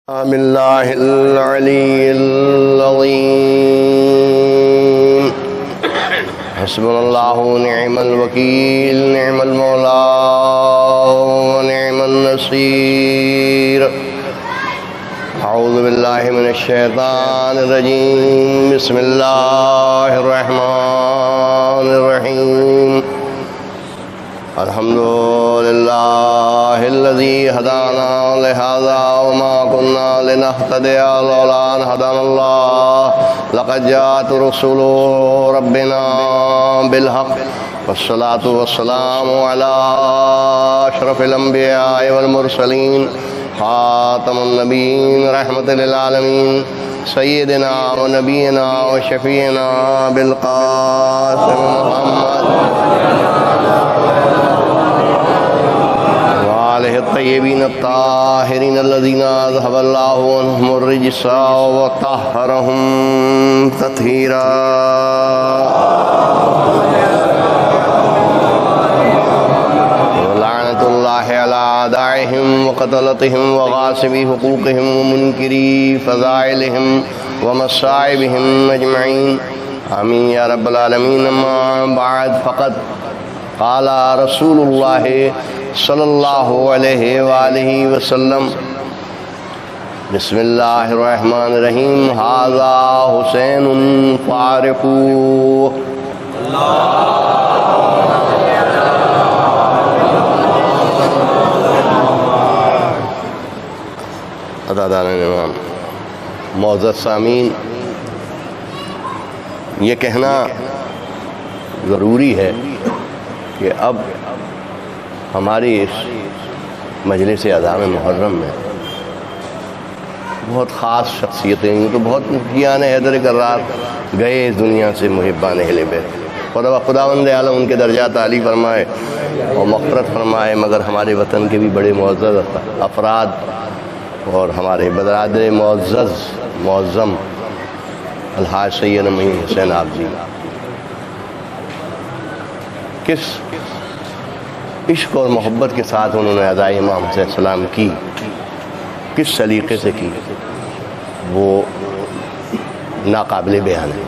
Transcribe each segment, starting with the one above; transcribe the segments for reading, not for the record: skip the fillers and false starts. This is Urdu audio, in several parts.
بسم اللہ العلی العظیم حسبنا اللہ نعم الوکیل نعم المولا ونعم النصیر اعوذ باللہ من الشیطان الرجیم بسم اللہ الرحمن الرحیم الحمد للہ الذی ہدانا لہذا وما كنا لنهتدي لولا ان هدانا الله لقد جاءت رسل ربنا بالحق والصلاة والسلام على اشرف الانبیاء والمرسلین خاتم النبیین رحمة للعالمین سیدنا و نبینا و شفیعنا بالقاسم محمد وآلہ الطیبین الطاہرین الذین اذھب اللہ عنہم الرجس وطہرہم تطہیرا ولعنۃ اللہ علی اعدائہم وقتلتہم وغاصبی حقوقہم ومنکری فضائلہم ومصائبہم اجمعین آمین یا رب العالمین اما بعد فقط قال رسول اللہ صلی اللہ علیہ وآلہ وسلم بسم اللہ الرحمن الرحیم ھذا حسین فارق عزیزان امام معزز سامعین، یہ کہنا ضروری ہے کہ اب ہماری اس مجلس اعظام محرم میں بہت خاص شخصیتیں ہیں، تو بہت مفیان حیدر کرار گئے اس دنیا سے محبان اہل بیت، خداوند عالم ان کے درجات عالی فرمائے اور مغفرت فرمائے، مگر ہمارے وطن کے بھی بڑے معزز افراد اور ہمارے برادر معظم الحاج سید معین حسین آپ جی کس عشق اور محبت کے ساتھ انہوں نے ادائے امام حسین السلام کی، کس سلیقے سے کی، وہ ناقابل بیان ہے۔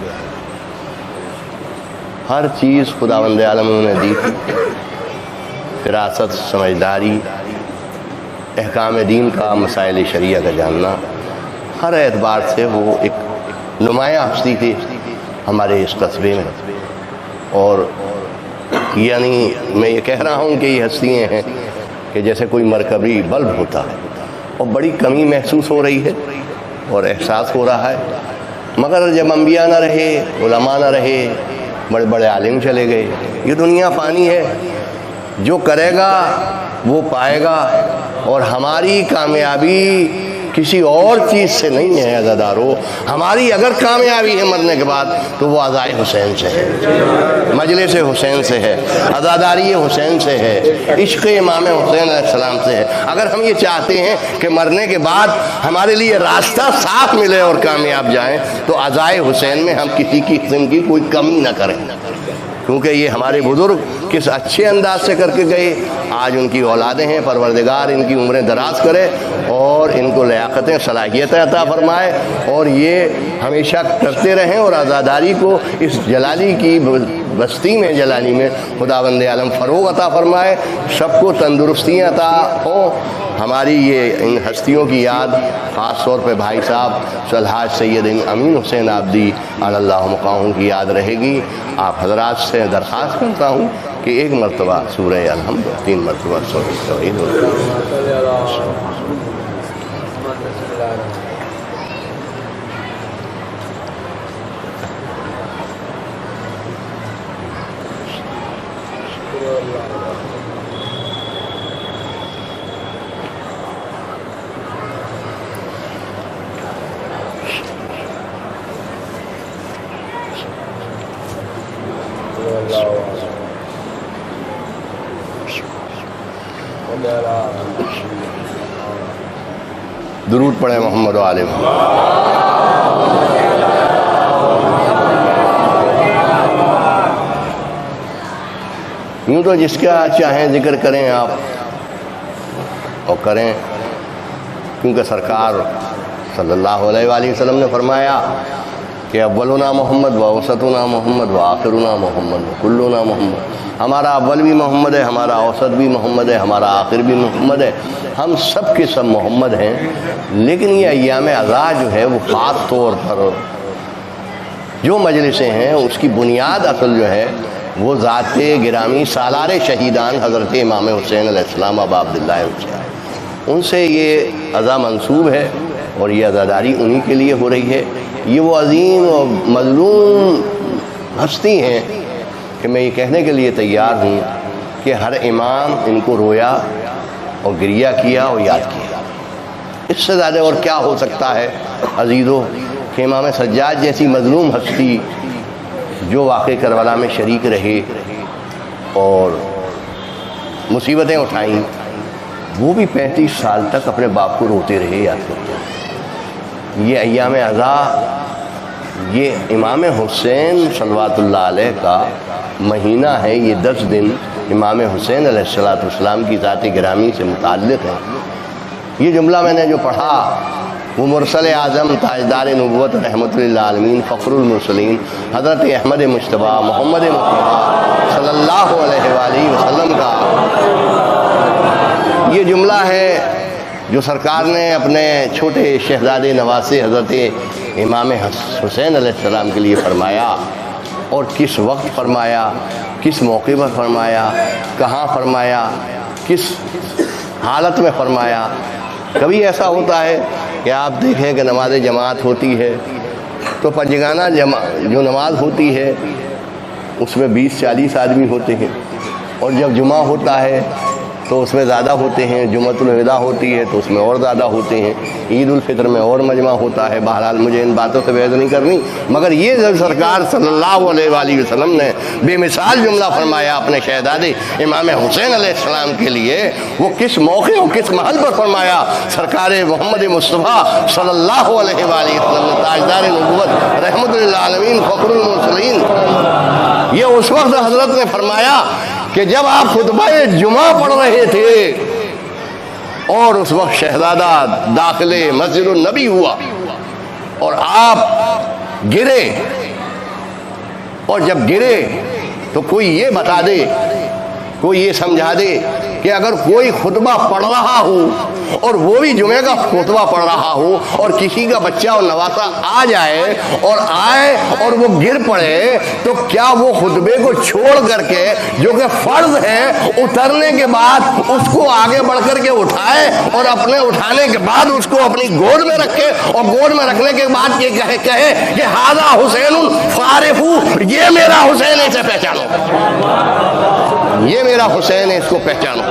ہر چیز خداوند عالم انہوں نے دی تھی، فراست، سمجھداری، احکام دین کا، مسائل شریعہ کا جاننا، ہر اعتبار سے وہ ایک نمایاں ہستی تھی ہمارے اس قصبے میں۔ اور یعنی میں یہ کہہ رہا ہوں کہ یہ ہستیاں ہیں کہ جیسے کوئی مرکبی بلب ہوتا ہے اور بڑی کمی محسوس ہو رہی ہے اور احساس ہو رہا ہے، مگر جب انبیاء نہ رہے، علماء نہ رہے، بڑے بڑے عالم چلے گئے، یہ دنیا فانی ہے، جو کرے گا وہ پائے گا، اور ہماری کامیابی کسی اور چیز سے نہیں ہے عزادارو، ہماری اگر کامیابی ہے مرنے کے بعد تو وہ عزائے حسین سے ہے، مجلس حسین سے ہے، عزاداری حسین سے ہے، عشق امام حسین علیہ السلام سے ہے۔ اگر ہم یہ چاہتے ہیں کہ مرنے کے بعد ہمارے لیے راستہ صاف ملے اور کامیاب جائیں تو عزائے حسین میں ہم کسی کی قسم کی کوئی کمی نہ کریں، کیونکہ یہ ہمارے بزرگ کس اچھے انداز سے کر کے گئے، آج ان کی اولادیں ہیں، پروردگار ان کی عمریں دراز کرے اور ان کو لیاقتیں، صلاحیتیں عطا فرمائے، اور یہ ہمیشہ کرتے رہیں، اور عزاداری کو اس جلالی کی بستی میں، جلالی میں خداوند عالم فروغ عطا فرمائے، سب کو تندرستیاں عطا ہوں۔ ہماری یہ ان ہستیوں کی یاد خاص طور پہ بھائی صاحب الحاج سید امین حسین آبدی علی اللہ مقامہ کی یاد رہے گی۔ آپ حضرات سے درخواست کرتا ہوں کہ ایک مرتبہ سورہ الحمد، 3 مرتبہ سورہ توحید درود پڑھیں محمد و آل محمد۔ یوں تو جس کا چاہیں ذکر کریں آپ اور کریں، کیونکہ سرکار صلی اللہ علیہ وآلہ وسلم نے فرمایا کہ اولنا محمد و اوسطنا محمد و آخرنا محمد و کلنا محمد، ہمارا اول بھی محمد ہے، ہمارا اوسط بھی محمد ہے، ہمارا آخر بھی محمد ہے، ہم سب کے سب محمد ہیں۔ لیکن یہ ایام عزا جو ہے وہ خاص طور پر جو مجلسیں ہیں اس کی بنیاد اصل جو ہے وہ ذات گرامی سالار شہیدان حضرت امام حسین علیہ السلام ابا عبداللہ حسین، ان سے یہ عزا منسوب ہے اور یہ عزاداری انہی کے لیے ہو رہی ہے۔ یہ وہ عظیم اور مظلوم ہستی ہیں کہ میں یہ کہنے کے لیے تیار ہوں کہ ہر امام ان کو رویا اور گریہ کیا اور یاد کیا۔ اس سے زیادہ اور کیا ہو سکتا ہے عزیزو کہ امام سجاد جیسی مظلوم ہستی جو واقع کربلا میں شریک رہے اور مصیبتیں اٹھائیں، وہ بھی 35 سال تک اپنے باپ کو روتے رہے، یاد کرتے ہیں۔ یہ ایام عزا یہ امام حسین صلوات اللہ علیہ کا مہینہ ہے، یہ 10 دن امام حسین علیہ السلام کی ذات گرامی سے متعلق ہے۔ یہ جملہ میں نے جو پڑھا وہ مرسل اعظم تاجدار نبوت رحمت للعالمین فخر المرسلین حضرت احمد مجتبیٰ محمد مصطفیٰ صلی اللہ علیہ وآلہ وسلم کا یہ جملہ ہے جو سرکار نے اپنے چھوٹے شہزادے نواسے حضرت امام حسین علیہ السلام کے لیے فرمایا، اور کس وقت فرمایا، کس موقع پر فرمایا، کہاں فرمایا، کس حالت میں فرمایا۔ کبھی ایسا ہوتا ہے کہ آپ دیکھیں کہ نماز جماعت ہوتی ہے تو پنجگانہ جو نماز ہوتی ہے اس میں 20-40 آدمی ہوتے ہیں، اور جب جمعہ ہوتا ہے تو اس میں زیادہ ہوتے ہیں، جمعۃ الوداع ہوتی ہے تو اس میں اور زیادہ ہوتے ہیں، عید الفطر میں اور مجمع ہوتا ہے۔ بہرحال مجھے ان باتوں سے بحث نہیں کرنی، مگر یہ جب سرکار صلی اللہ علیہ وآلہ وسلم نے بے مثال جملہ فرمایا اپنے شہزادے امام حسین علیہ السلام کے لیے، وہ کس موقع اور کس محل پر فرمایا؟ سرکار محمد مصطفیٰ صلی اللہ علیہ وآلہ وسلم نے تاجدار نبوت رحمت للعالمین فخر المرسلین، یہ اس وقت حضرت نے فرمایا کہ جب آپ خطبہ جمعہ پڑھ رہے تھے اور اس وقت شہزادہ داخل مسجد النبی ہوا اور آپ گرے، اور جب گرے تو کوئی یہ بتا دے، کوئی یہ سمجھا دے کہ اگر کوئی خطبہ پڑھ رہا ہو اور وہ بھی جمعہ کا خطبہ پڑھ رہا ہو اور کسی کا بچہ اور نواسا آ جائے اور وہ گر پڑے، تو کیا وہ خطبے کو چھوڑ کر کے جو کہ فرض ہے اترنے کے بعد اس کو آگے بڑھ کر کے اٹھائے اور اپنے اٹھانے کے بعد اس کو اپنی گود میں رکھے، اور گود میں رکھنے کے بعد یہ کہے کہ ھذا حسین فعرفوا، یہ میرا حسین ہے، اسے پہچانو، یہ میرا حسین ہے، اس کو پہچانو۔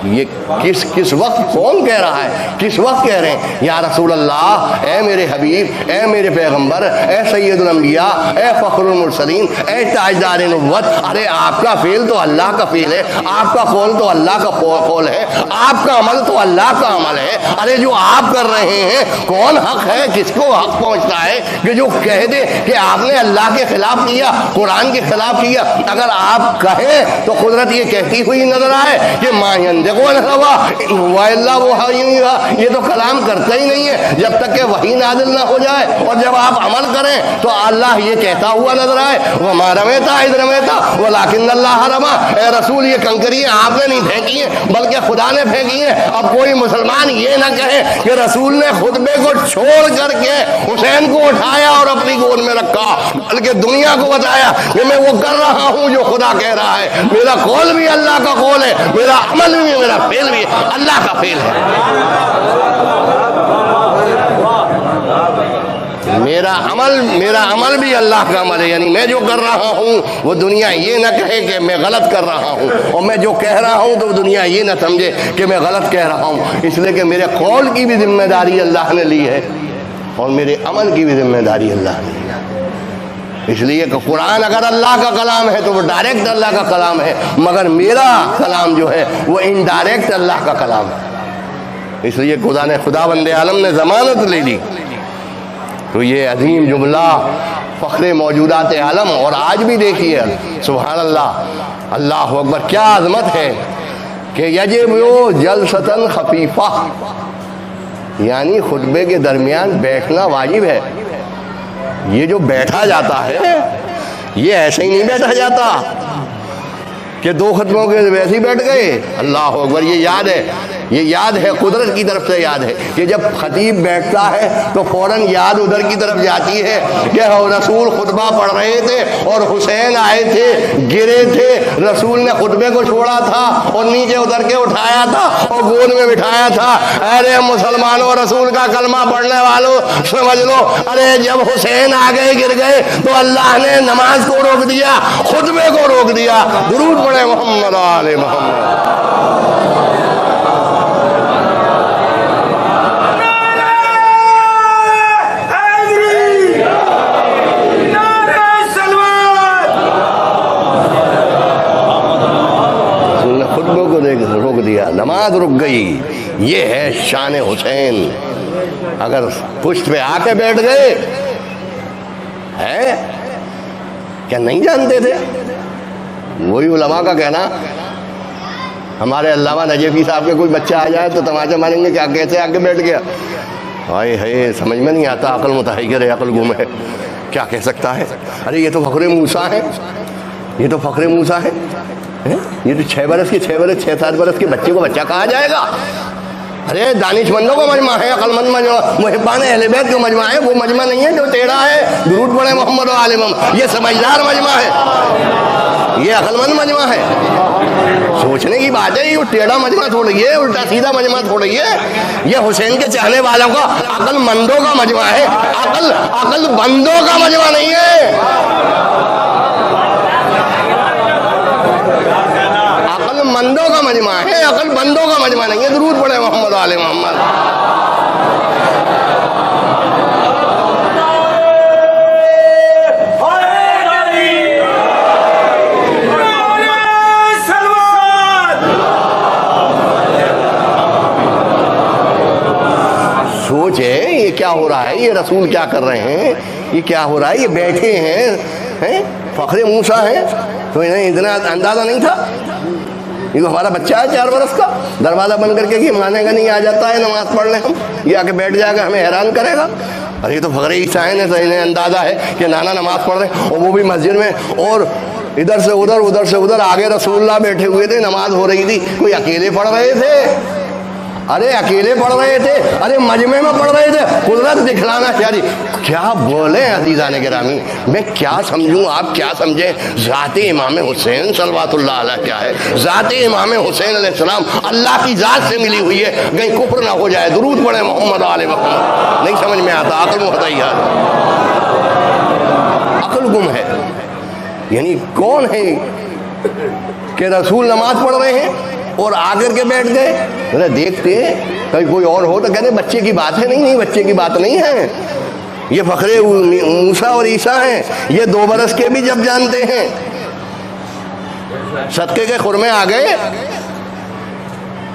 یہ کس وقت کون کہہ رہا ہے؟ کس وقت کہہ رہے ہیں؟ یا رسول اللہ، اے میرے حبیب، اے میرے پیغمبر، اے سید الانبیاء، اے فخر المرسلین، اے تاجدار نبوت، ارے آپ کا فعل تو اللہ کا فعل ہے، آپ کا قول تو اللہ کا قول ہے، آپ کا عمل تو اللہ کا عمل ہے۔ ارے جو آپ کر رہے ہیں کون حق ہے؟ کس کو حق پہنچتا ہے کہ جو کہہ دے کہ آپ نے اللہ کے خلاف کیا، قرآن کے خلاف کیا؟ اگر آپ کہیں تو قدرت یہ کہتی ہوئی نظر آئے کہ ما ينطق عن الهوى الا وحی یوحی، یہ تو کلام کرتا ہی نہیں ہے جب تک کہ وحی نازل نہ ہو جائے، اور جب آپ عمل کریں تو اللہ یہ کہتا ہوا نظر آئے وما رمیت اذ رمیت ولکن اللہ رمی۔ اے رسول، یہ کنکریاں آپ نے نہیں پھینکی ہیں بلکہ خدا نے پھینکی ہیں۔ اب کوئی مسلمان یہ نہ کہے کہ رسول نے خطبے کو چھوڑ کر کے حسین کو اٹھایا اور اپنی گود میں رکھا، بلکہ دنیا کو بتایا کہ میں وہ کر رہا ہوں جو خدا کہہ رہا ہے، میرا قول بھی اللہ کا قول ہے، میرا عمل بھی، میرا فعل بھی اللہ کا فعل ہے، میرا عمل بھی اللہ کا عمل ہے۔ یعنی میں جو کر رہا ہوں وہ دنیا یہ نہ کہے کہ میں غلط کر رہا ہوں، اور میں جو کہہ رہا ہوں تو دنیا یہ نہ سمجھے کہ میں غلط کہہ رہا ہوں، اس لیے کہ میرے قول کی بھی ذمہ داری اللہ نے لی ہے اور میرے عمل کی بھی ذمہ داری اللہ نے لی ہے۔ اس لیے کہ قرآن اگر اللہ کا کلام ہے تو وہ ڈائریکٹ اللہ کا کلام ہے، مگر میرا کلام جو ہے وہ انڈائریکٹ اللہ کا کلام ہے۔ اس لیے خداوند عالم نے ضمانت لے لی۔ تو یہ عظیم جملہ فخر موجودات عالم، اور آج بھی دیکھیے سبحان اللہ، اللہ اکبر، کیا عظمت ہے کہ یجب جلستن خفیفہ، یعنی خطبے کے درمیان بیٹھنا واجب ہے. یہ جو بیٹھا جاتا ہے یہ ایسے ہی نہیں بیٹھا جاتا کہ دو خطبوں کے ویسے ہی بیٹھ گئے. اللہ اکبر. یہ یاد ہے قدرت کی طرف سے یاد ہے کہ جب خطیب بیٹھتا ہے تو فوراً یاد ادھر کی طرف جاتی ہے کہ رسول خطبہ پڑھ رہے تھے اور حسین آئے تھے, گرے تھے, رسول نے خطبے کو چھوڑا تھا اور نیچے اتر کے اٹھایا تھا اور گود میں بٹھایا تھا. ارے مسلمانوں, رسول کا کلمہ پڑھنے والوں سمجھ لو, ارے جب حسین آ گئے گر گئے تو اللہ نے نماز کو روک دیا, خطبے کو روک دیا. درود پڑھے محمد آل محمد. روک دیا, نماز رک گئی. یہ ہے شان حسین. اگر پشت پہ آ کے بیٹھ گئے ہے کیا نہیں جانتے تھے؟ وہی علماء کا کہنا, ہمارے علامہ نجفی صاحب کے کوئی بچہ آ جائے تو تماچا ماریں گے, کیا کیسے آ کے بیٹھ گیا؟ ہائے ہائے, سمجھ میں نہیں آتا, عقل متحیر ہے, عقل گم ہے, کیا کہہ سکتا ہے؟ ارے یہ تو فخر موسیٰ ہے, یہ تو فخر موسیٰ ہے. یہ تو 6-7 برس کے بچے کو بچہ کہا جائے گا؟ ارے دانش مندوں کا مجمع ہے, عقل مند مجمع, محبان اہل بیت کا مجمع ہے. وہ مجمع نہیں ہے جو ٹیڑھا ہے. درود پڑھے محمد و آل محمد. یہ سمجھدار مجمع ہے, یہ عقل مند مجمع ہے. سوچنے کی بات ہے, یہ ٹیڑھا مجمع تھوڑی ہے, الٹا سیدھا مجمع تھوڑی ہے. یہ حسین کے چاہنے والوں کا عقل مندوں کا مجمع ہے, عقل بندوں کا مجمع نہیں ہے. عقل مندوں کا مجمع ہے, عقل بندوں کا مجمع نہیں ہے. درود پڑھے محمد آل محمد. سوچے یہ کیا ہو رہا ہے, یہ رسول کیا کر رہے ہیں, یہ کیا ہو رہا ہے. یہ بیٹھے ہیں, فخر موسیٰ ہیں, تو انہیں اتنا اندازہ نہیں تھا. یہ ہمارا بچہ ہے 4 برس کا, دروازہ بند کر کے کہ مانے گا نہیں, آ جاتا ہے نماز پڑھ لیں ہم, یہ آ کے بیٹھ جائے گا, ہمیں حیران کرے گا. ارے یہ تو فخر عیسیٰ ہیں, انہیں اندازہ ہے کہ نانا نماز پڑھ رہے ہیں, اور وہ بھی مسجد میں, اور ادھر سے ادھر, آگے رسول اللہ بیٹھے ہوئے تھے, نماز ہو رہی تھی. کوئی اکیلے پڑھ رہے تھے؟ ارے اکیلے پڑھ رہے تھے, ارے مجمع میں پڑھ رہے تھے. قدرت دکھلانا چاہیے. کیا بولیں عزیزان گرامی, میں کیا سمجھوں, آپ کیا سمجھیں. ذات امام حسین صلوات اللہ علیہ کیا ہے, ذات امام حسین علیہ السلام اللہ کی ذات سے ملی ہوئی ہے, کہیں کفر نہ ہو جائے. درود پڑھے محمد آل محمد. نہیں سمجھ میں آتا, عقل متحیر, عقل گم ہے. یعنی کون ہے کہ رسول نماز پڑھ رہے ہیں اور آ کر کے بیٹھ گئے؟ دیکھتے کہیں کوئی اور ہو تو کہتے بچے کی بات ہے. نہیں, بچے کی بات نہیں ہے. یہ فخر موسیٰ اور عیسیٰ ہیں. یہ 2 برس کے بھی جب جانتے ہیں. صدقے کے خرمے آ گئے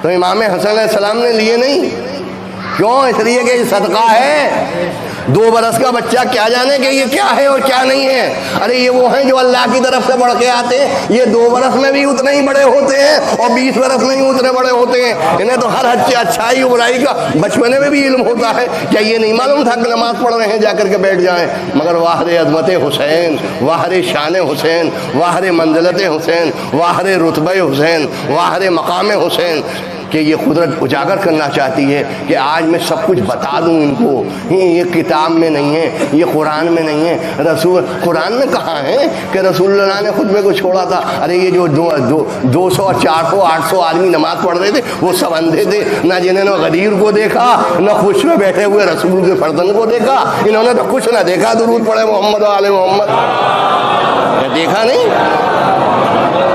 تو امام حسن علیہ السلام نے لیے نہیں. کیوں؟ اس لیے کہ یہ صدقہ ہے. 2 برس کا بچہ کیا جانے کہ یہ کیا ہے اور کیا نہیں ہے. ارے یہ وہ ہیں جو اللہ کی طرف سے بڑھ کے آتے ہیں. یہ 2 برس میں بھی اتنے ہی بڑے ہوتے ہیں اور 20 برس میں ہی اتنے بڑے ہوتے ہیں. انہیں تو ہر اچھائی و برائی کا بچپنے میں بھی علم ہوتا ہے. کیا یہ نہیں معلوم تھا کہ نماز پڑھ رہے ہیں جا کر کے بیٹھ جائیں؟ مگر واہر عظمت حسین, واہر شان حسین, واہر منزلت حسین, واہر رتبہ حسین, واہر مقام حسین, کہ یہ قدرت اجاگر کرنا چاہتی ہے کہ آج میں سب کچھ بتا دوں ان کو. یہ کتاب میں نہیں ہے, یہ قرآن میں نہیں ہے. قرآن میں کہاں ہے کہ رسول اللہ نے خطبے کو چھوڑا تھا؟ ارے یہ جو 200 400 800 آدمی نماز پڑھ رہے تھے وہ سب اندھے تھے, نہ جنہوں نے غدیر کو دیکھا, نہ خوش میں بیٹھے ہوئے رسول کے فرزند کو دیکھا. انہوں نے تو کچھ نہ دیکھا. درود پڑھے محمد و آل محمد. دیکھا نہیں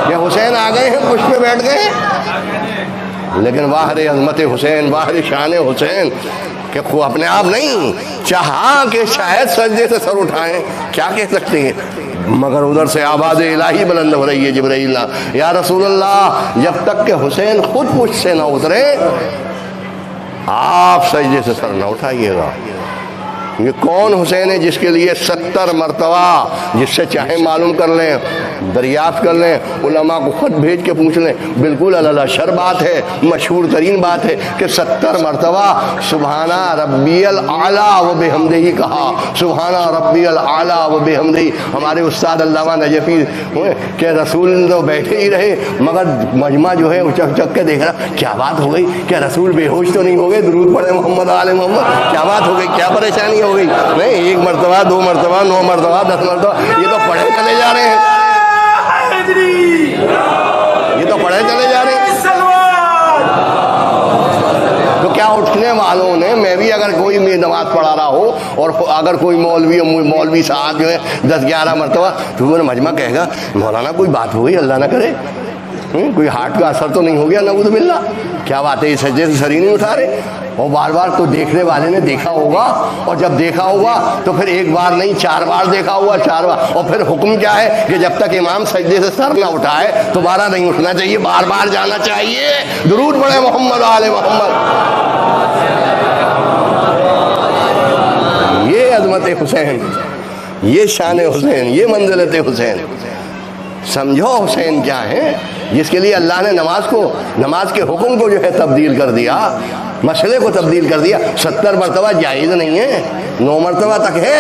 کہ حسین آ گئے ہیں, خوش میں بیٹھ گئے ہیں. لیکن واہر عظمت حسین, واہر شان حسین کہ وہ اپنے آپ نہیں چاہا کہ شاید سجدے سے سر اٹھائیں. کیا کہہ سکتے ہیں؟ مگر ادھر سے آواز الہی بلند ہو رہی ہے, جبرائیل یا رسول اللہ جب تک کہ حسین خود مجھ سے نہ اترے آپ سجدے سے سر نہ اٹھائیے گا. یہ کون حسین ہے جس کے لیے 70 مرتبہ، جس سے چاہے معلوم کر لیں، دریافت کر لیں، علماء کو خط بھیج کے پوچھ لیں، بالکل الاشر بات ہے، مشہور ترین بات ہے کہ 70 مرتبہ سبحانہ ربی الاعلیٰ و بحمدہ کہا، سبحانہ ربی الاعلیٰ و بحمدہ۔ ہمارے استاد علامہ نجفی کہ رسول تو بیٹھے ہی رہے مگر مجمع جو ہے اچک چک کے دیکھ رہا، کیا بات ہو گئی، کیا رسول بے ہوش تو نہیں ہو گئے، درود پڑھے محمد آل محمد، کیا بات ہو گئی، کیا پریشانی ہو گئی؟ نہیں، 1 مرتبہ 2 مرتبہ 9 مرتبہ 10 مرتبہ، یہ تو پڑھے چلے جا رہے ہیں، یہ تو پڑھے چلے جا رہے ہیں۔ تو کیا اٹھنے والوں نے، میں بھی اگر کوئی نماز پڑھا رہا ہو اور اگر کوئی مولوی صاحب جو ہے 10-11 مرتبہ، تو وہ مجمع کہے گا مولانا کوئی بات ہو گئی، اللہ نہ کرے، کوئی ہارٹ کا اثر تو نہیں ہو گیا، نعوذ باللہ، کیا بات ہے، یہ سجدے سے سر ہی نہیں اٹھا رہے؟ اور بار بار تو دیکھنے والے نے دیکھا ہوگا، اور جب دیکھا ہوگا تو پھر 1 بار نہیں 4 بار دیکھا ہوگا، 4 بار، اور پھر حکم کیا ہے کہ جب تک امام سجدے سے سر نہ اٹھائے دوبارہ نہیں اٹھنا چاہیے، بار بار جانا چاہیے، درود پڑھے محمد آل محمد۔ یہ عظمت حسین، یہ شان حسین، یہ منزلت حسین، سمجھو حسین کیا ہے، جس کے لیے اللہ نے نماز کے حکم کو جو ہے تبدیل کر دیا، مسئلے کو تبدیل کر دیا۔ 70 مرتبہ جائز نہیں ہے، 9 مرتبہ تک ہے،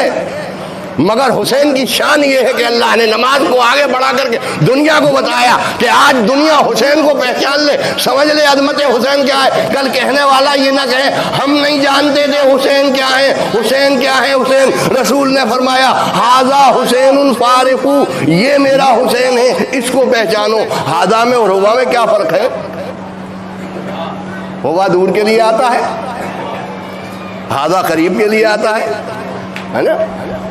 مگر حسین کی شان یہ ہے کہ اللہ نے نماز کو آگے بڑھا کر کے دنیا کو بتایا کہ آج دنیا حسین کو پہچان لے، سمجھ لے عظمت حسین کیا ہے۔ کل کہنے والا یہ نہ کہے ہم نہیں جانتے تھے حسین کیا ہے، حسین کیا ہے۔ حسین رسول نے فرمایا ھذا حسین فارق، یہ میرا حسین ہے، اس کو پہچانو۔ ھذا میں اور ہوا میں کیا فرق ہے؟ ہوا دور کے لیے آتا ہے، ھذا قریب کے لیے آتا ہے نا،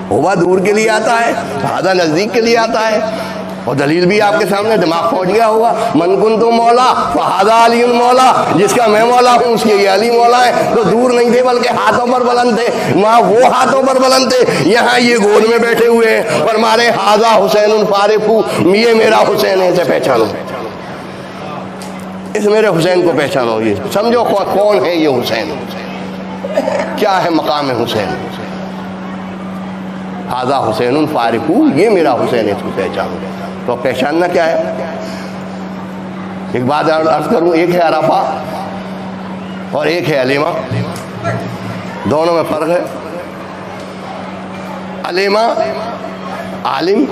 ہوا دور کے لیے آتا ہے، ھذا نزدیک کے لیے آتا ہے۔ اور دلیل بھی آپ کے سامنے، دماغ پہنچ گیا ہوگا، من کنت مولا فھذا علی مولا، جس کا میں مولا ہوں اس کے یہ علی مولا ہے۔ تو دور نہیں تھے بلکہ ہاتھوں پر بلند تھے، وہاں وہ ہاتھوں پر بلند تھے، یہاں یہ گود میں بیٹھے ہوئے ہیں، اور ہمارے ھذا حسین فارق، یہ میرا حسین ہے، اسے پہچانو، اس میرے حسین کو پہچانو، یہ سمجھو کون ہے یہ حسین، کیا ہے مقام حسین۔ ھذا حسین فارق، یہ میرا حسین ہے، اس کو پہچانو۔ تو پہچاننا کیا ہے؟ ایک بات عرض کروں، ایک ہے عرفہ اور ایک ہے علیمہ، دونوں میں فرق ہے۔ علیمہ عالم،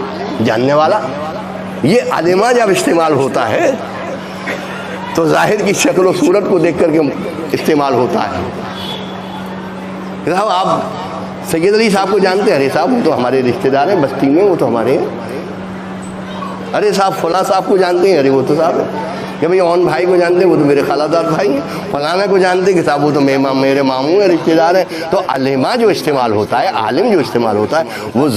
جاننے والا، یہ علیمہ جب استعمال ہوتا ہے تو ظاہر کی شکل و صورت کو دیکھ کر کے استعمال ہوتا ہے۔ صاحب آپ سید علی صاحب کو جانتے ہیں؟ ارے صاحب وہ تو ہمارے رشتہ دار ہیں بستی میں، وہ تو ہمارے ہیں۔ ارے صاحب فلاں صاحب کو جانتے ہیں؟ ارے وہ تو صاحب ہے۔ کہ بھئی اون بھائی کو جانتے ہیں؟ وہ تو میرے خالہ دار بھائی ہیں۔ فلانا کو جانتے ہیں کہ صاحب وہ تو میرے ماموں ہیں، رشتہ دار ہیں۔ تو علیمہ جو استعمال ہوتا ہے، عالم جو استعمال ہوتا ہے، وہ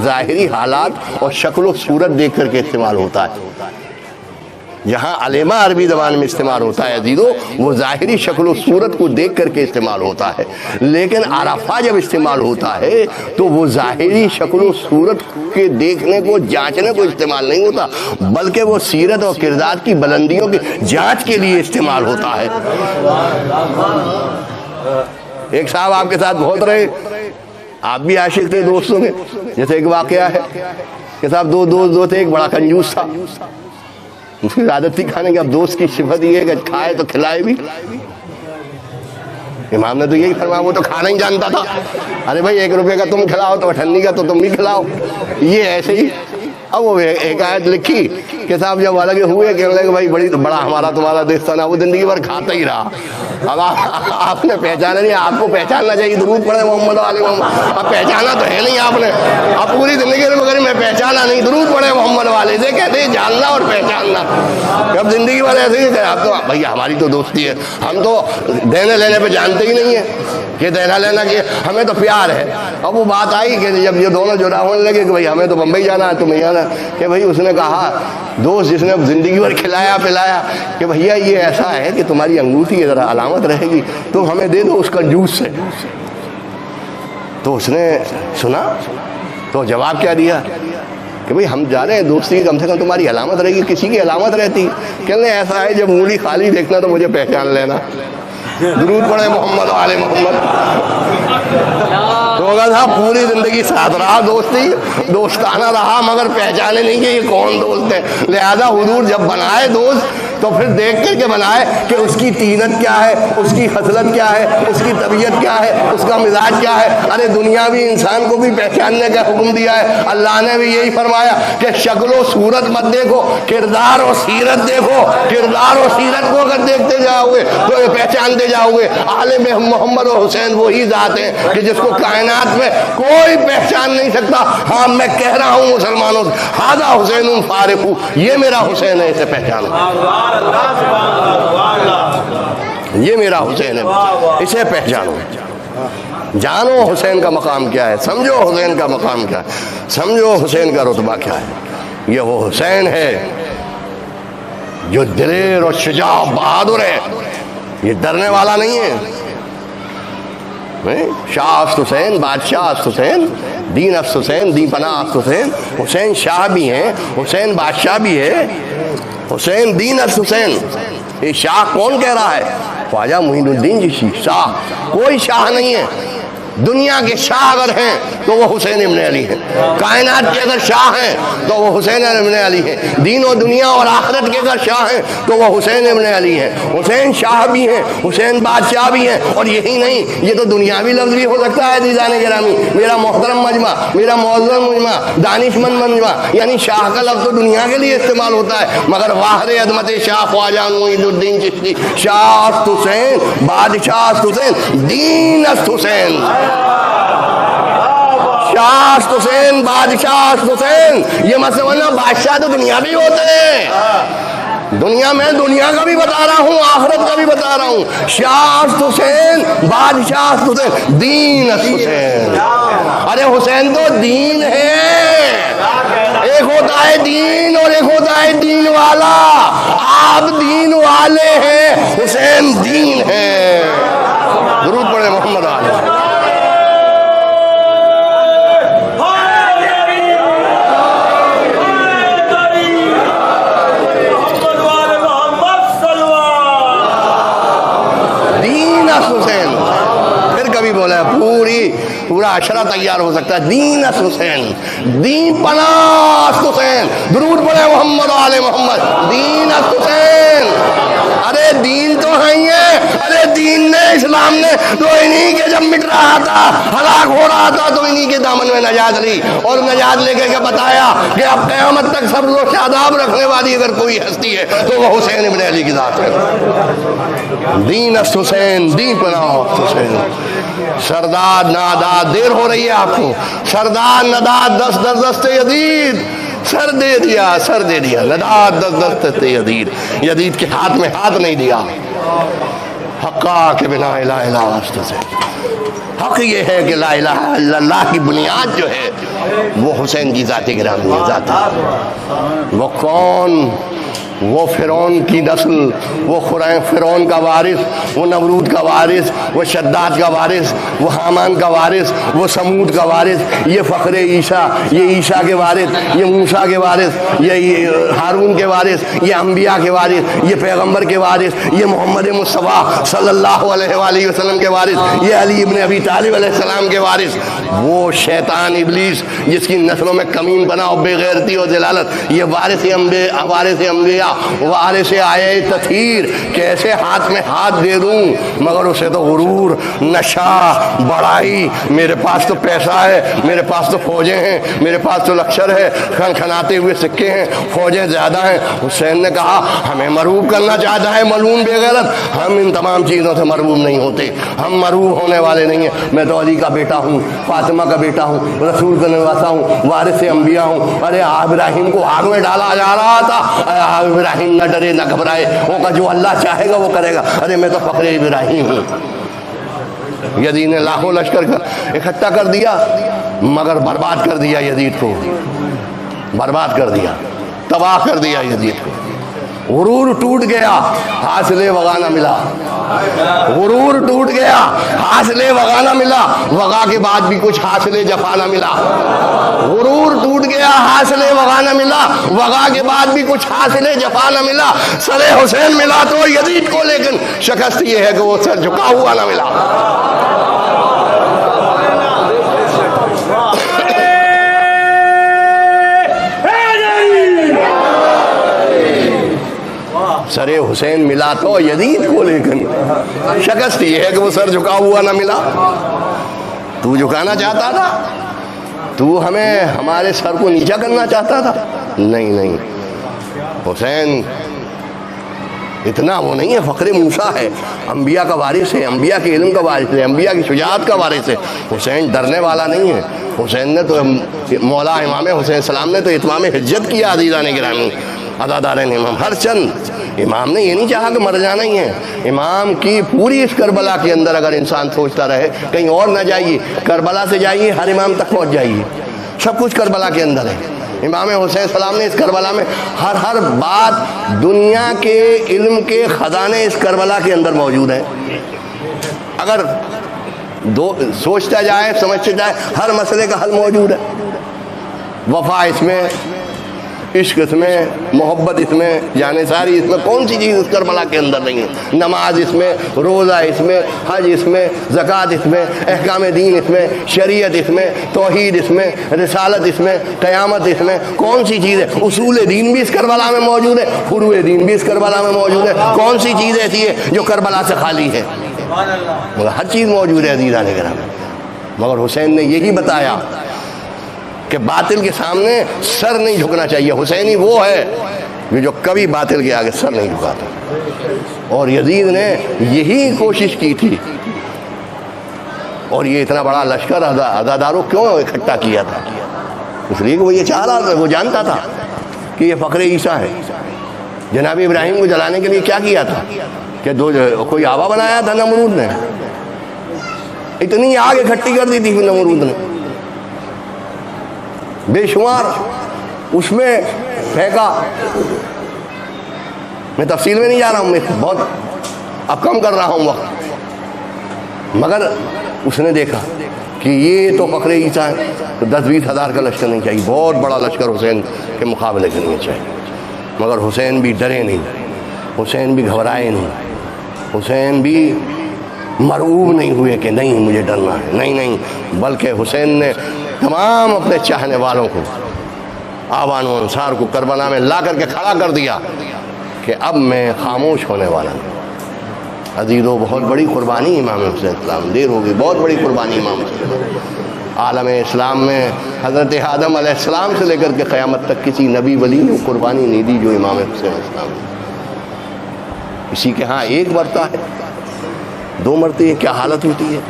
ظاہری حالات اور شکل و صورت دیکھ کر کے استعمال ہوتا ہے۔ جہاں علیمہ عربی زبان میں استعمال ہوتا ہے عزیزو، وہ ظاہری شکل و صورت کو دیکھ کر کے استعمال ہوتا ہے، لیکن عرفہ جب استعمال ہوتا ہے تو وہ ظاہری شکل و صورت کے دیکھنے کو، جانچنے کو استعمال نہیں ہوتا، بلکہ وہ سیرت اور کردار کی بلندیوں کی جانچ کے لیے استعمال ہوتا ہے۔ ایک صاحب آپ کے ساتھ بہت رہے، آپ بھی عاشق تھے دوستوں کے، جیسے ایک واقعہ ہے کہ صاحب دو دوست تھے، ایک بڑا کنجوس تھا، اس کی عادت تھی کھانے کی۔ اب دوست کی صفت یہ ہے کہ کھائے تو کھلائے بھی۔ امام نے تو یہی فرمایا، وہ تو کھانا ہی جانتا تھا۔ ارے بھائی 1 روپے کا تم کھلاؤ تو 98 کا تو تم بھی کھلاؤ، یہ ایسے ہی۔ اب وہ ایک آیت لکھی کہ صاحب جب الگ ہوئے کہنے لگے بھائی بڑا ہمارا تمہارا دوستانہ، وہ زندگی بھر کھاتا ہی رہا۔ اب آپ نے پہچانا نہیں، آپ کو پہچاننا چاہیے، درود پڑھے محمد علیہ محمد۔ اب پہچانا تو ہے نہیں آپ نے، اب پوری زندگی مگر میں پہچانا نہیں، درود پڑھے محمد والے سے کہتے ہیں جاننا اور پہچاننا۔ اب زندگی بھر ایسے ہی آپ تو بھائی ہماری تو دوستی ہے، ہم تو دینے لینے پہ جانتے ہی نہیں ہیں کہ دینا لینا کہ ہمیں تو پیار ہے۔ اب وہ بات آئی کہ جب یہ دونوں جدا ہونے لگے کہ بھائی ہمیں تو بمبئی جانا ہے، تمہیں جانا ہے، کہ بھائی اس نے کہا دوست جس نے زندگی بھر کھلایا پلایا کہ بھیا یہ ایسا ہے کہ تمہاری انگوٹھی کی ذرا علامت رہے گی، تم ہمیں دے دو اس کنجوس سے۔ تو اس نے سنا تو جواب کیا دیا کہ بھئی ہم جا رہے ہیں دوستی کی، کم سے کم تمہاری علامت رہے گی، کسی کی علامت رہتی۔ کہنے ایسا ہے جب انگلی خالی دیکھنا تو مجھے پہچان لینا۔ درود پڑھے محمد آل محمد۔ تو مگر تھا پوری زندگی ساتھ رہا، دوستی دوستانہ رہا، مگر پہچانے نہیں کہ یہ کون دوست ہے۔ لہذا حضور جب بنائے دوست تو پھر دیکھ کر کے بنائے کہ اس کی طینت کیا ہے، اس کی خصلت کیا ہے، اس کی طبیعت کیا ہے، اس کا مزاج کیا ہے۔ ارے دنیاوی انسان کو بھی پہچاننے کا حکم دیا ہے، اللہ نے بھی یہی فرمایا کہ شکل و صورت مت دیکھو، کردار و سیرت دیکھو۔ کردار و سیرت کو اگر دیکھتے جاؤ گے تو یہ پہچانتے جاؤ گے۔ عالم محمد و حسین وہی ذات ہیں کہ جس کو کائنات میں کوئی پہچان نہیں سکتا۔ ہاں میں کہہ رہا ہوں مسلمانوں سے، ھذا حسین فارق، یہ میرا حسین ہے، اسے پہچانو، یہ میرا حسین ہے، اسے پہچانو، جانو حسین کا مقام کیا ہے، سمجھو حسین کا مقام کیا ہے، سمجھو حسین کا رتبہ کیا ہے۔ یہ وہ حسین ہے جو دلیر اور شجاع بہادر ہے، یہ ڈرنے والا نہیں ہے۔ شاہ است حسین، بادشاہ است حسین، دین است حسین، دین پناہ است حسین۔ حسین شاہ بھی ہیں، حسین بادشاہ بھی ہے، حسین دین است حسین۔ یہ شاہ کون کہہ رہا ہے؟ خواجہ معین الدین جی شاہ، کوئی شاہ نہیں ہے۔ دنیا کے شاہ اگر ہیں تو وہ حسین ابن علی ہیں، کائنات کے اگر شاہ ہیں تو وہ حسین ابن علی ہیں، دین و دنیا اور آخرت کے اگر شاہ ہیں تو وہ حسین ابن علی ہیں۔ حسین شاہ بھی ہیں، حسین بادشاہ بھی ہیں، اور یہی نہیں، یہ تو دنیاوی لفظ بھی ہو سکتا ہے عزیزان گرامی۔ میرا محترم مجمع، میرا معظم مجمع، دانشمند مجمع، یعنی شاہ کا لفظ تو دنیا کے لیے استعمال ہوتا ہے، مگر واحد عظمت شاہ خواجہ معین الدین چشتی، شاہ است حسین، بادشاہ است حسین، دین است حسین۔ شاہ است حسین، بادشاہ است حسین۔ یہ مت سمجھنا بادشاہ تو دنیا بھی ہوتے ہیں، دنیا میں دنیا کا بھی بتا رہا ہوں، آخرت کا بھی بتا رہا ہوں۔ شاہ است حسین، بادشاہ است حسین، دین است حسین۔ ارے حسین تو دین ہے، ایک ہوتا ہے دین اور ایک ہوتا ہے دین والا۔ آپ دین والے ہیں، حسین دین ہے۔ درود پڑھے محمد علیہ۔ پورا اشرا تیار ہو سکتا ہے، دین است حسین، دین پناہ است حسین۔ درود پڑھے محمد آل محمد، دین است حسین۔ ارے دین تو ہے ہی ہے، ارے دین نے، اسلام نے تو انہی کے جب مٹ رہا تھا، ہلاک ہو رہا تھا، تو انہی کے دامن میں نجات لی، اور نجات لے کے بتایا کہ اب قیامت تک سب و شاداب رکھنے والی اگر کوئی ہستی ہے تو وہ حسین ابن علی کی ذات ہے۔ دین است حسین، دین پناہ است حسین۔ سردار ناداد، دیر ہو رہی ہے آپ کو، سردار ناداد دست در دست یزید، سر دے دیا، سر دے دیا، ناداد دست دست یزید، یزید کے ہاتھ میں ہاتھ نہیں دیا۔ حقا کے بنا الہ الا واسطہ سے، حق یہ ہے کہ لا الہ الا اللہ کی بنیاد جو ہے وہ حسین کی ذات گرامی ہے، ذات ہے۔ وہ کون؟ وہ فرعون کی نسل، وہ فرعون کا وارث، وہ نمرود کا وارث، وہ شداد کا وارث، وہ حامان کا وارث، وہ سمود کا وارث، یہ فخر عیسیٰ، یہ عیسیٰ کے وارث، یہ موسیٰ کے وارث، یہ ہارون کے وارث، یہ انبیاء کے وارث، یہ پیغمبر کے وارث، یہ محمد مصطفیٰ صلی اللہ علیہ وآلہ وسلم کے وارث، یہ علی ابن ابی طالب علیہ السلام کے وارث۔ وہ شیطان ابلیس جس کی نسلوں میں کمین بنا اور بے غیرتی اور ذلالت، یہ وارث انبیاء، وارث آئے تطہیر، کیسے ہاتھ میں ہاتھ دے دوں، مگر اسے تو غرور، نشہ، بڑائی، میرے پاس تو پیسہ ہے، میرے پاس تو فوجیں ہیں، میرے پاس تو لشکر ہے، کھنکھناتے ہوئے سکے ہیں، فوجیں زیادہ ہیں۔ حسین نے کہا ہمیں مرعوب کرنا چاہتا ہے ملعون بے غیرت، ہم ان تمام چیزوں سے مرعوب نہیں ہوتے، ہم مرعوب ہونے والے نہیں ہیں۔ میں تو علی کا بیٹا ہوں، فاطمہ کا بیٹا ہوں، رسول کا نواسا ہوں، وارث انبیاء ہوں۔ ارے ابراہیم کو آگ میں ڈالا جا رہا تھا، ابراہیم نہ ڈرے نہ گھبرائے، وہ کا جو اللہ چاہے گا وہ کرے گا۔ ارے میں تو فخر ابراہیم ہوں۔ یزید نے لاکھوں لشکر اکٹھا کر دیا، مگر برباد کر دیا یزید کو، برباد کر دیا، تباہ کر دیا یزید کو۔ غرور ٹوٹ گیا، حاصل وغا نہ ملا، غرور ٹوٹ گیا، حاصل وغا نہ ملا، وغا کے بعد بھی کچھ حاصل جفا نہ ملا۔ غرور ٹوٹ گیا، حاصل وغا نہ ملا، وغا کے بعد بھی کچھ حاصل جفا نہ ملا۔ سر حسین ملا تو یزید کو، لیکن شکست یہ ہے کہ وہ سر جھکا ہوا نہ ملا۔ سر حسین ملا تو یزید کو، لیکن شکست یہ ہے کہ وہ سر جھکا ہوا نہ ملا۔ تو جھکانا چاہتا تھا، تو ہمیں ہمارے سر کو نیچا کرنا چاہتا تھا، نہیں نہیں، حسین اتنا وہ نہیں ہے، فخر موسیٰ ہے، انبیاء کا وارث ہے، انبیاء کے علم کا وارث ہے، انبیاء کی شجاعت کا وارث ہے۔ حسین ڈرنے والا نہیں ہے۔ حسین نے تو مولا امام حسین السلام نے تو اتمام حجت کیا عزیزان گرامی، عزادارین امام، ہر چند امام نے یہ نہیں چاہا کہ مر جانا ہی ہے۔ امام کی پوری اس کربلا کے اندر اگر انسان سوچتا رہے کہیں اور نہ جائیے، کربلا سے جائیے، ہر امام تک پہنچ جائیے، سب کچھ کربلا کے اندر ہے۔ امام حسین السلام نے اس کربلا میں ہر بات، دنیا کے علم کے خزانے اس کربلا کے اندر موجود ہیں۔ اگر سوچتا جائے، سمجھتا جائے، ہر مسئلے کا حل موجود ہے۔ وفا اس میں، عشق اس میں، محبت اس میں، جانثاری اس میں، کون سی چیز اس کربلا کے اندر نہیں ہے؟ نماز اس میں، روزہ اس میں، حج اس میں، زکوٰۃ اس میں، احکام دین اس میں، شریعت اس میں، توحید اس میں، رسالت اس میں، قیامت اس میں، کون سی چیز ہے؟ اصول دین بھی اس کربلا میں موجود ہے، فروع دین بھی اس کربلا میں موجود ہے۔ کون سی چیز ایسی ہے جو کربلا سے خالی ہے؟ مگر ہر چیز موجود ہے عزیزان گرامی۔ مگر حسین نے یہی بتایا کہ باطل کے سامنے سر نہیں جھکنا چاہیے۔ حسینی وہ ہے جو کبھی باطل کے آگے سر نہیں جھکاتا، اور یزید نے یہی کوشش کی تھی، اور یہ اتنا بڑا لشکر عزاداروں کیوں اکٹھا کیا تھا؟ اس لیے کہ وہ یہ چاہ رہا تھا، وہ جانتا تھا کہ یہ فخر عیسیٰ ہے۔ جناب ابراہیم کو جلانے کے لیے کیا کیا تھا کہ کوئی آبا بنایا تھا نمرود نے، اتنی آگ اکٹھی کر دی تھی نمرود نے، بے شمار اس میں پھینکا۔ میں تفصیل میں نہیں جا رہا ہوں، میں بہت اب کم کر رہا ہوں وقت، مگر اس نے دیکھا کہ یہ تو فخر عیسیٰ ہے، تو 10-20 ہزار کا لشکر نہیں چاہیے، بہت بڑا لشکر حسین کے مقابلے کے لیے چاہیے۔ مگر حسین بھی ڈرے نہیں، حسین بھی گھبرائے نہیں، حسین بھی مرعوب نہیں ہوئے کہ نہیں مجھے ڈرنا ہے، نہیں نہیں، بلکہ حسین نے تمام اپنے چاہنے والوں کو، آوان و انصار کو کربلا میں لا کر کے کھڑا کر دیا کہ اب میں خاموش ہونے والا ہوں۔ عزیزو، بہت بڑی قربانی امام حسین السلام، دیر ہو گئی، بہت بڑی قربانی امام حسین۔ عالم اسلام میں حضرت آدم علیہ السلام سے لے کر کے قیامت تک کسی نبی ولی نے قربانی نہیں دی جو امام حسین السلام نے۔ کسی کے ہاں ایک مرتبہ ہے، 2 مرتبہ، کیا حالت ہوتی ہے؟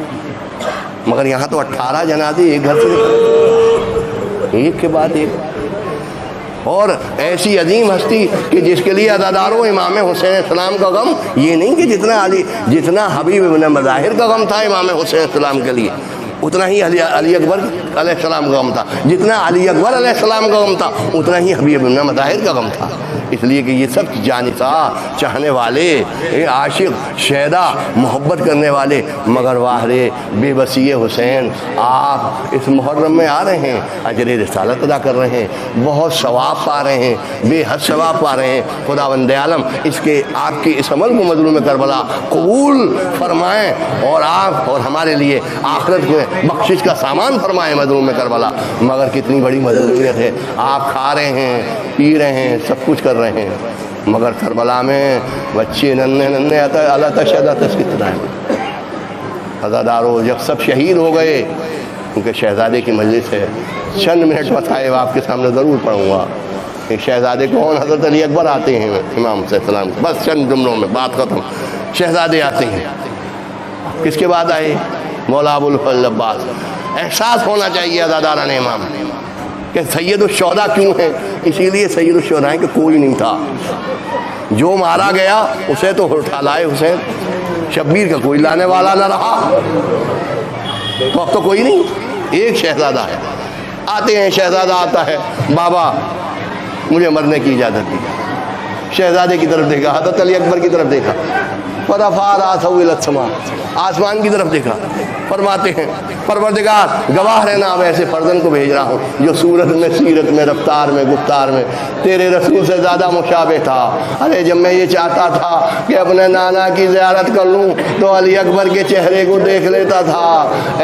مگر یہاں تو 18 جنازے ایک گھر سے نکلے، ایک کے بعد ایک، اور ایسی عظیم ہستی کہ جس کے لیے عزاداروں امام حسین السلام کا غم یہ نہیں کہ جتنا حبیب ابن مظاہر کا غم تھا امام حسین السلام کے لیے، اتنا ہی علی اکبر علیہ السلام کا غم تھا، جتنا علی اکبر علیہ السلام کا غم تھا اتنا ہی حبیب ابن مظاہر کا غم تھا۔ اس لیے کہ یہ سب جانثار، چاہنے والے، عاشق، شیدا، محبت کرنے والے، مگر واہرے بے بسی حسین، آپ اس محرم میں آ رہے ہیں، اجر رسالت ادا کر رہے ہیں، بہت ثواب پا رہے ہیں، بے حد ثواب پا رہے ہیں۔ خداوند عالم اس کے آپ کے اس عمل کو مظلوم کربلا قبول فرمائیں، اور آپ اور ہمارے لیے آخرت میں بخشش کا سامان فرمائیں مظلوم کربلا۔ مگر کتنی بڑی مظلومیت ہے، آپ کھا رہے ہیں، پی رہے ہیں، سب کچھ کر رہے ہیں، مگر کربلا میں بچے ننھے اللہ تشہد کتنا ہے۔ عزاداروں، جب سب شہید ہو گئے، کیونکہ شہزادے کی مجلس ہے، چند منٹ مصائب آپ کے سامنے ضرور پڑھوں گا کہ شہزادے کون؟ حضرت علی اکبر آتے ہیں امام حسین السلام، بس چند جملوں میں بات ختم۔ شہزادے آتے ہیں، کس کے بعد آئے؟ مولا ابو الفضل عباس۔ احساس ہونا چاہیے عزاداران امام کہ سید الشہداء کیوں ہیں؟ اسی لیے سید الشہداء ہیں کہ کوئی نہیں تھا، جو مارا گیا اسے تو اٹھا لائے حسین، شبیر کا کوئی لانے والا نہ رہا، تو اب تو کوئی نہیں، ایک شہزادہ ہے۔ آتے ہیں، شہزادہ آتا ہے، بابا مجھے مرنے کی اجازت دی، شہزادے کی طرف دیکھا، حضرت علی اکبر کی طرف دیکھا، فرفع رأسہ إلى السماء، آسمان کی طرف دیکھا. فرماتے ہیں پروردگار گواہ رہنا اب ایسے فرزند کو بھیج رہا ہوں جو صورت میں، سیرت میں، رفتار میں، گفتار میں تیرے رسول سے زیادہ مشابہ تھا. ارے جب میں یہ چاہتا تھا کہ اپنے نانا کی زیارت کر لوں تو علی اکبر کے چہرے کو دیکھ لیتا تھا.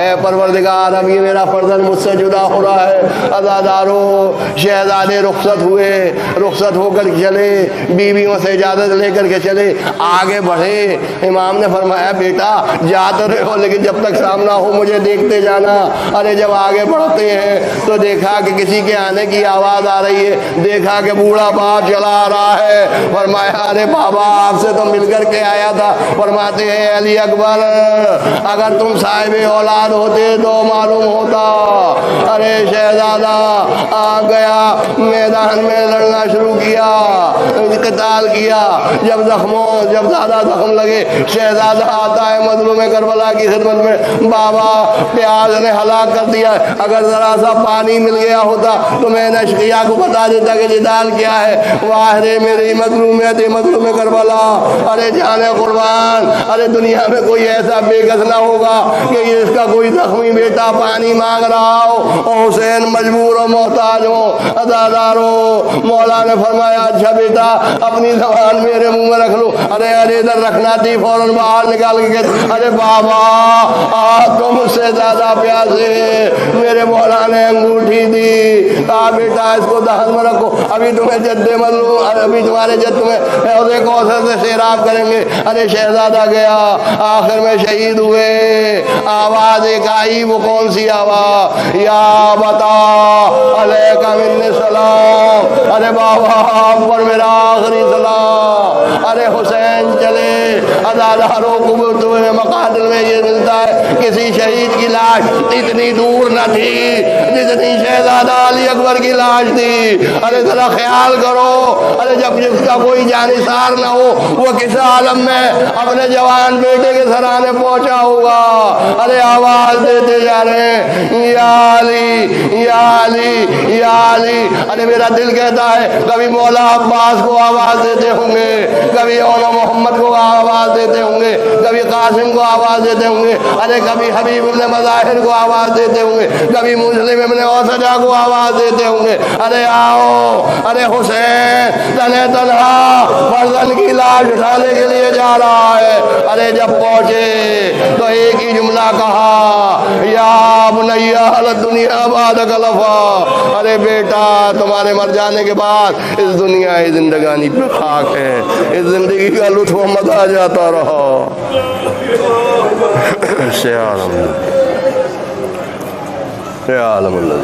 اے پروردگار اب یہ میرا فرزند مجھ سے جدا ہو رہا ہے. عزادارو شہزادے رخصت ہوئے، رخصت ہو کر چلے، بیویوں سے اجازت لے کر کے چلے، آگے بڑھے. امام نے فرمایا بیٹا جاتے رہے ہو لیکن جب تک سامنا ہو مجھے دیکھتے جانا. ارے جب آگے بڑھتے ہیں تو دیکھا کہ کسی کے آنے کی آواز آ رہی ہے، دیکھا کہ بوڑھا باپ چلا آ رہا ہے. فرمایا ارے بابا آپ سے تو مل کر کے آیا تھا. فرماتے ہیں علی اکبر اگر تم صاحب اولاد ہوتے تو معلوم ہوتا. ارے شہزادہ آ گیا، میدان میں لڑنا شروع کیا، قتال کیا. جب زیادہ زخم لگے شہزادہ آتا ہے مظلوم کربلا کی خدمت میں. بابا پیاز نے ہلاک کر دیا، اگر ذرا سا پانی مل گیا ہوتا تو میں نے اشقیاء کو بتا دیتا کہ جدال کیا ہے. واہ رے میری مظلومیت مظلوم کربلا. ارے جانے قربان، ارے دنیا میں کوئی ایسا بے کس نہ ہوگا کہ اس کا کوئی زخمی بیٹا پانی مانگ رہا ہو اور حسین مجبور و محتاج ہو. عزادارو مولا نے فرمایا اچھا بیٹا اپنی زبان میرے منہ میں رکھ لو. ارے ادھر رکھنا تھی فوراً باہر نکال کے ارے بابا تم مجھ سے زیادہ پیاسے. میرے مولا نے انگوٹھی دی، کہا بیٹا اس کو دہن میں رکھو، ابھی تمہیں جدے ملو، ابھی تمہارے جد تمہیں حوض کوثر سے سیراب کریں گے. ارے شہزادہ گیا، آخر میں شہید ہوئے. آواز ایک آئی، وہ کون سی آواز؟ یا بتا علیک منی سلام. ارے بابا آپ پر میرا آخری سلام. ارے حسین چلے. عزاداروں کو مقاتل میں یہ ملتا ہے کسی شہید کی لاش اتنی دور نہ تھی جتنی شہزادہ علی اکبر کی لاش تھی. ارے ذرا خیال کرو، ارے جب جس کا کوئی جانثار نہ ہو وہ کس عالم میں اپنے جوان بیٹے کے سرانے پہنچا ہوگا. ارے آواز دیتے جا رہے ہیں یا علی یا علی یا علی. ارے میرا دل کہتا ہے کبھی مولا عباس کو آواز دیتے ہوں گے، کبھی اولا محمد کو آواز دیتے ہوں گے، کبھی قاسم کو آواز دیتے ہوں گے، ارے کبھی حبیب ابن مظاہر کو آواز دیتے ہوں گے، کبھی مسلم ابن اوسجا کو آواز دیتے ہوں گے. ارے آؤ، ارے حسین تنہا تنہا فرزند کی لاش اٹھانے کے لیے جا رہا ہے. ارے جب پہنچے تو ایک ہی جملہ کہا یا بنیا الدنیا بعد کلفا. ارے بیٹا تمہارے مر جانے کے بعد اس دنیا کی زندگانی پہ خاک ہے، اس زندگی کا لطف مت آ جاتا رہا. یا عالم اللہ